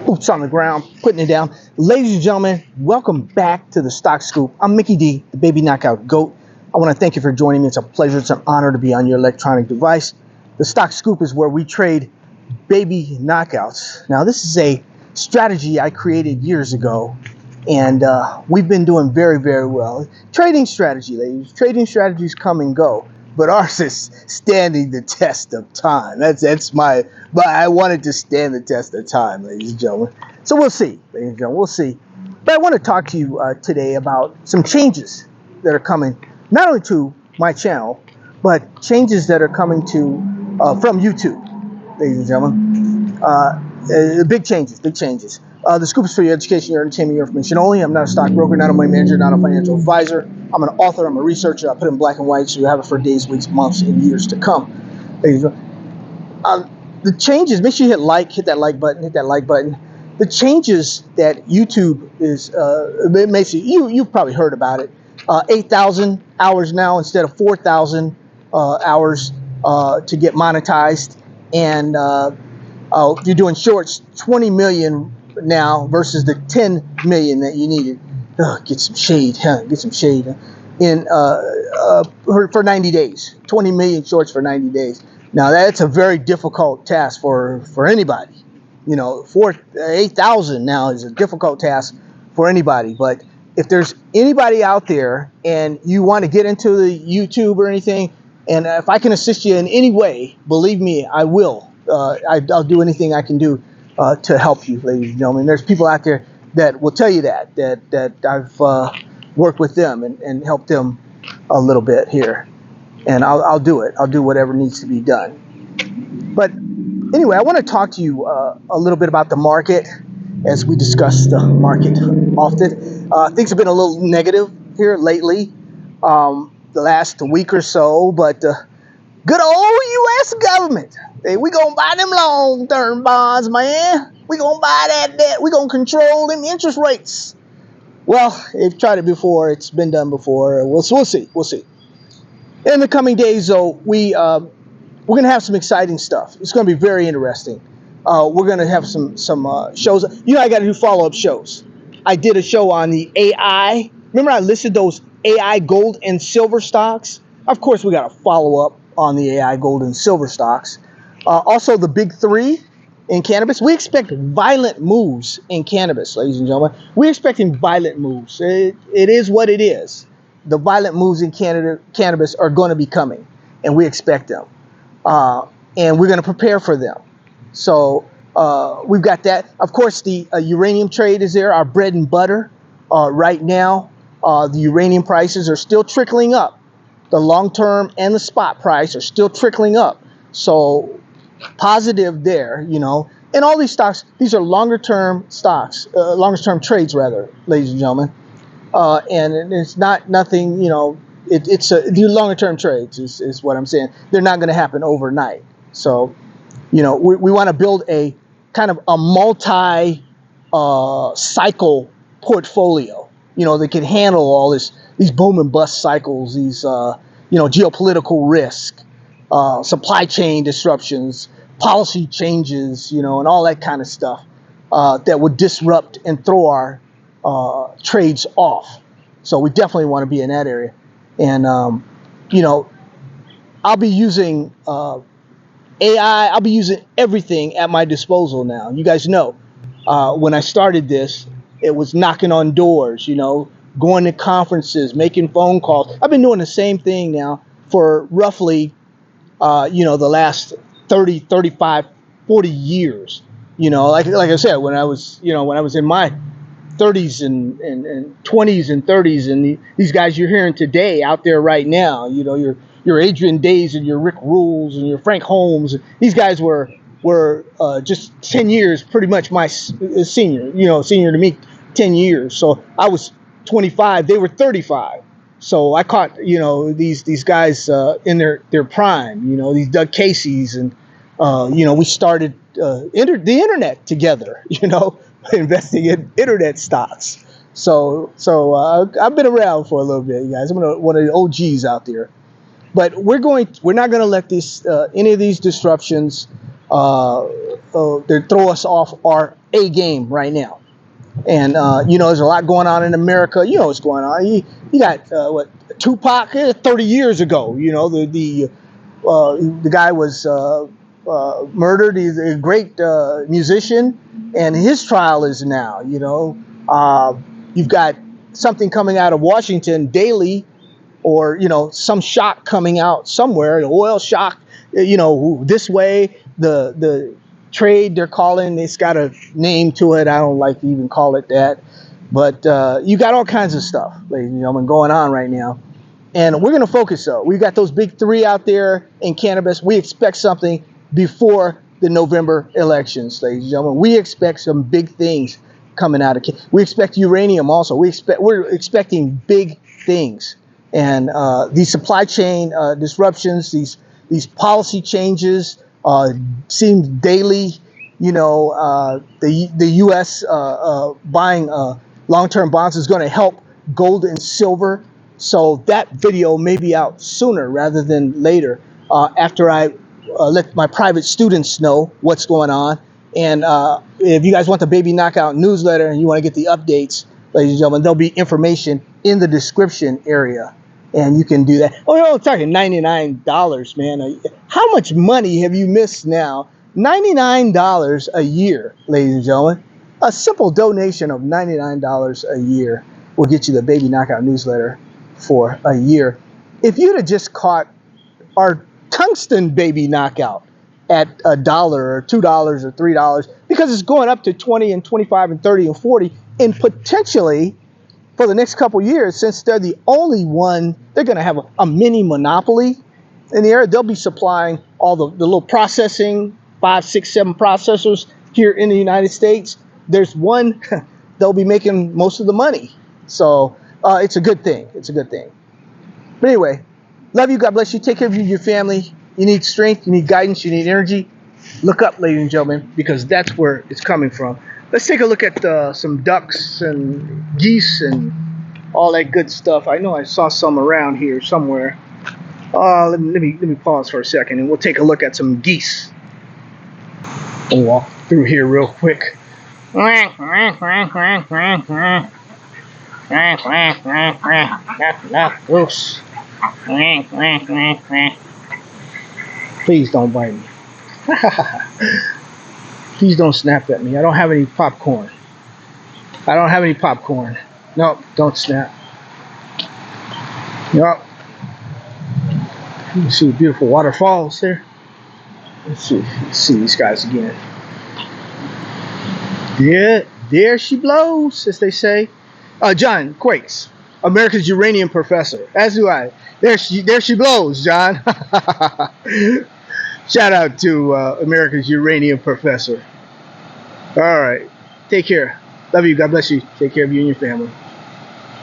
boots on the ground, putting it down. Ladies and gentlemen, welcome back to the Stock Scoop. I'm Mickey Dee, the baby knockout GOAT. I want to thank you for joining me. It's a pleasure, it's an honor to be on your electronic device. The Stock Scoop is where we trade baby knockouts. Now, this is a strategy I created years ago, and we've been doing very, very well. Trading strategy, ladies. Trading strategies come and go, but ours is standing the test of time. But I wanted to stand the test of time, ladies and gentlemen. So we'll see, ladies and gentlemen, we'll see. But I want to talk to you today about some changes that are coming, not only to my channel, but changes that are coming to from YouTube, ladies and gentlemen. Big changes, big changes. The Scoop is for your education, your entertainment, your information only. I'm not a stockbroker, not a money manager, not a financial advisor. I'm an author, I'm a researcher. I put it in black and white so you have it for days, weeks, months, and years to come. Ladies and gentlemen. The changes, make sure you hit that like button. The changes that YouTube is, you've probably heard about it. 8,000 hours now instead of 4,000 hours to get monetized. And you're doing shorts, 20 million now versus the 10 million that you needed. Get some shade, get some shade. For 90 days, 20 million shorts for 90 days. Now that's a very difficult task for anybody. You know, 8,000 now is a difficult task for anybody. But if there's anybody out there and you want to get into the YouTube or anything, and if I can assist you in any way, believe me, I will. I'll do anything I can do to help you, ladies and gentlemen. There's people out there that will tell you that I've worked with them and helped them a little bit here. And I'll do it. I'll do whatever needs to be done. But anyway, I want to talk to you a little bit about the market, as we discuss the market often. Things have been a little negative here lately, the last week or so. But good old U.S. government, hey, we gonna buy them long-term bonds, man. We gonna buy that debt. We gonna control them interest rates. Well, they've tried it before. It's been done before. We'll see. We'll see. In the coming days, though, we're going to have some exciting stuff. It's going to be very interesting. We're going to have some shows. You know, I got to do follow-up shows. I did a show on the AI. Remember I listed those AI gold and silver stocks? Of course, we got to follow up on the AI gold and silver stocks. Also, the big three in cannabis. We expect violent moves in cannabis, ladies and gentlemen. We're expecting violent moves. It is what it is. The violent moves in cannabis are going to be coming, and we expect them. And we're going to prepare for them. So we've got that. Of course, the uranium trade is there, our bread and butter. Right now, the uranium prices are still trickling up. The long-term and the spot price are still trickling up. So positive there, you know. And all these stocks, these are longer-term stocks, longer-term trades, rather, ladies and gentlemen. And it's nothing, you know, it's the longer term trades is what I'm saying. They're not going to happen overnight. So, you know, we want to build a kind of a multi cycle portfolio, you know, that can handle all these boom and bust cycles, these, you know, geopolitical risk, supply chain disruptions, policy changes, you know, and all that kind of stuff that would disrupt and throw our trades off. So we definitely want to be in that area. And, you know, I'll be using AI. I'll be using everything at my disposal now. You guys know, when I started this, it was knocking on doors, you know, going to conferences, making phone calls. I've been doing the same thing now for roughly, you know, the last 30, 35, 40 years. You know, like I said, when I was in my 30s and 20s and 30s, and these guys you're hearing today out there right now, you know, your Adrian Days and your Rick Rules and your Frank Holmes, these guys were just 10 years pretty much my senior to me, 10 years. So I was 25, they were 35. So I caught, you know, these guys in their prime, you know, these Doug Casey's, and you know, we started the internet together, you know, investing in internet stocks. So I've been around for a little bit, you guys. I'm one of the OGs out there. But we're not going to let any of these disruptions they throw us off our A game right now. And there's a lot going on in America. You know what's going on. You got what Tupac 30 years ago. The guy was murdered. He's a great musician, and his trial is now. You've got something coming out of Washington daily, or some shock coming out somewhere. The oil shock. This way the trade they're calling, it's got a name to it. I don't like to even call it that, but you got all kinds of stuff, ladies and gentlemen, going on right now. And we're going to focus, though. We got those big three out there in cannabis. We expect something before the November elections, ladies and gentlemen. We expect some big things coming out of we expect uranium also. We're expecting big things. And these supply chain disruptions, these policy changes seem daily. The U.S. Buying long-term bonds is going to help gold and silver. So that video may be out sooner rather than later, after I let my private students know what's going on. And if you guys want the Baby Knockout newsletter and you want to get the updates, ladies and gentlemen, there'll be information in the description area, and you can do that. Oh, I'm talking $99, man. How much money have you missed now? $99 a year, ladies and gentlemen. A simple donation of $99 a year will get you the Baby Knockout newsletter for a year. If you'd have just caught our tungsten Baby Knockout at $1 or $2 or $3, because it's going up to 20 and 25 and 30 and 40, and potentially for the next couple years, since they're the only one, they're going to have a mini monopoly in the area. They'll be supplying all the little processing, 5, 6, 7 processors here in the United States. There's one, they'll be making most of the money. So it's a good thing. It's a good thing. But anyway, love you. God bless you. Take care of you and your family. You need strength. You need guidance. You need energy. Look up, ladies and gentlemen, because that's where it's coming from. Let's take a look at some ducks and geese and all that good stuff. I know I saw some around here somewhere. Let me pause for a second, and we'll take a look at some geese. I'll walk through here real quick. Oops. Please don't bite me. Please don't snap at me. I don't have any popcorn. Nope, don't snap. Nope. You can see the beautiful waterfalls there. Let's see these guys again. Yeah, there she blows, as they say. John Quakes, America's uranium professor. As do I. There she blows, John. Shout out to America's uranium professor. All right. Take care. Love you. God bless you. Take care of you and your family.